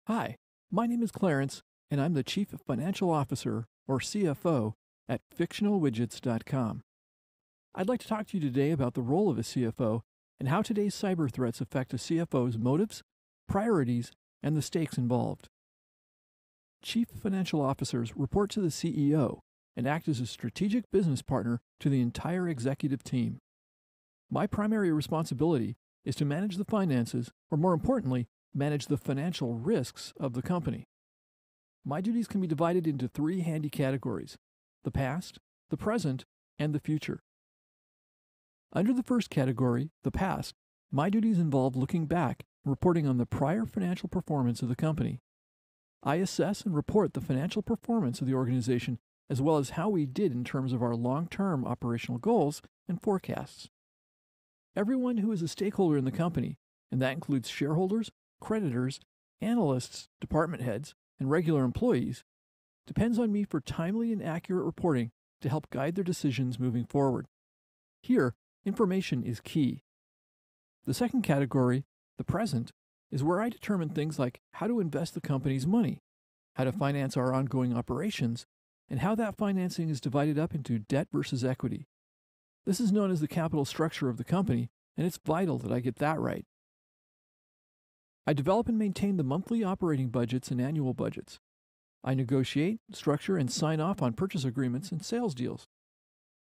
Hi, my name is Clarence, and I'm the Chief Financial Officer, or CFO, at fictionalwidgets.com. I'd like to talk to you today about the role of a CFO and how today's cyber threats affect a CFO's motives, priorities, and the stakes involved. Chief financial officers report to the CEO and act as a strategic business partner to the entire executive team. My primary responsibility is to manage the finances, or more importantly, manage the financial risks of the company. My duties can be divided into three handy categories: the past, the present, and the future. Under the first category, the past, my duties involve looking back and reporting on the prior financial performance of the company. I assess and report the financial performance of the organization as well as how we did in terms of our long-term operational goals and forecasts. Everyone who is a stakeholder in the company, and that includes shareholders, creditors, analysts, department heads, and regular employees, depends on me for timely and accurate reporting to help guide their decisions moving forward. Here, information is key. The second category, the present, is where I determine things like how to invest the company's money, how to finance our ongoing operations, and how that financing is divided up into debt versus equity. This is known as the capital structure of the company, and it's vital that I get that right. I develop and maintain the monthly operating budgets and annual budgets. I negotiate, structure, and sign off on purchase agreements and sales deals.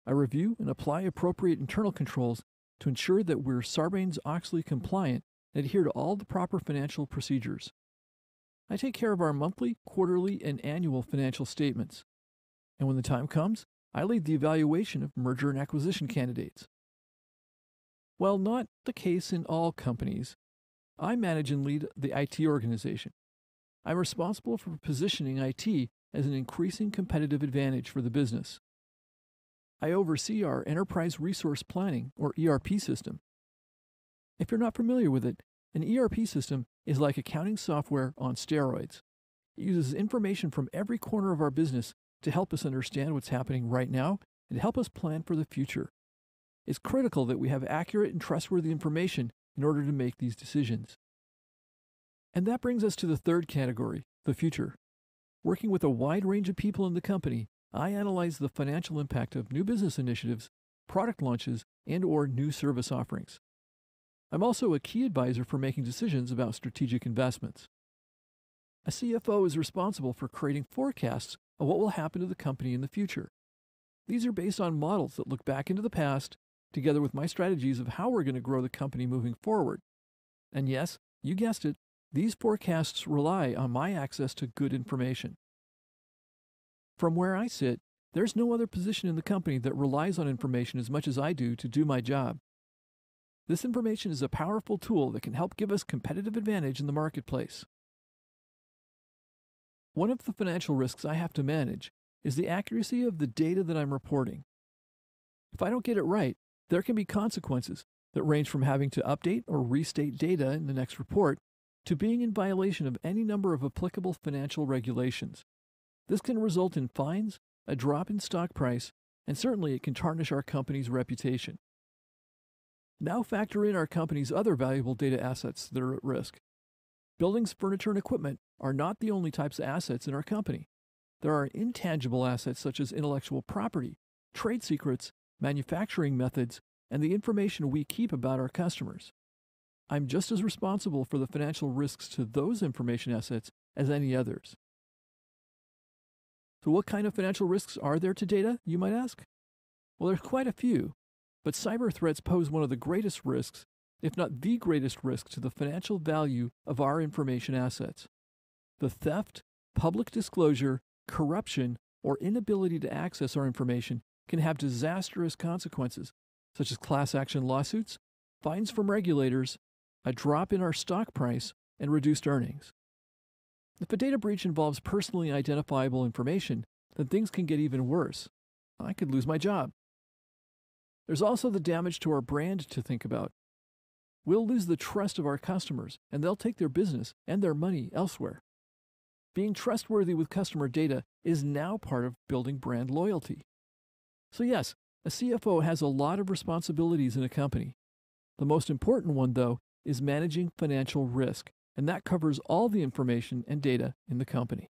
I review and apply appropriate internal controls to ensure that we're Sarbanes-Oxley compliant and adhere to all the proper financial procedures. I take care of our monthly, quarterly, and annual financial statements. And when the time comes, I lead the evaluation of merger and acquisition candidates. While not the case in all companies, I manage and lead the IT organization. I'm responsible for positioning IT as an increasing competitive advantage for the business. I oversee our Enterprise Resource Planning, or ERP system. If you're not familiar with it, an ERP system is like accounting software on steroids. It uses information from every corner of our business to help us understand what's happening right now and help us plan for the future. It's critical that we have accurate and trustworthy information in order to make these decisions. And that brings us to the third category, the future. Working with a wide range of people in the company, I analyze the financial impact of new business initiatives, product launches, and/or new service offerings. I'm also a key advisor for making decisions about strategic investments. A CFO is responsible for creating forecasts of what will happen to the company in the future. These are based on models that look back into the past, together with my strategies of how we're going to grow the company moving forward. And yes, you guessed it, these forecasts rely on my access to good information. From where I sit, there's no other position in the company that relies on information as much as I do to do my job. This information is a powerful tool that can help give us competitive advantage in the marketplace. One of the financial risks I have to manage is the accuracy of the data that I'm reporting. If I don't get it right, there can be consequences that range from having to update or restate data in the next report to being in violation of any number of applicable financial regulations. This can result in fines, a drop in stock price, and certainly it can tarnish our company's reputation. Now factor in our company's other valuable data assets that are at risk. Buildings, furniture, and equipment are not the only types of assets in our company. There are intangible assets such as intellectual property, trade secrets, manufacturing methods, and the information we keep about our customers. I'm just as responsible for the financial risks to those information assets as any others. So what kind of financial risks are there to data, you might ask? Well, there's quite a few, but cyber threats pose one of the greatest risks, if not the greatest risk, to the financial value of our information assets. The theft, public disclosure, corruption, or inability to access our information can have disastrous consequences, such as class action lawsuits, fines from regulators, a drop in our stock price, and reduced earnings. If a data breach involves personally identifiable information, then things can get even worse. I could lose my job. There's also the damage to our brand to think about. We'll lose the trust of our customers, and they'll take their business and their money elsewhere. Being trustworthy with customer data is now part of building brand loyalty. So yes, a CFO has a lot of responsibilities in a company. The most important one, though, is managing financial risk, and that covers all the information and data in the company.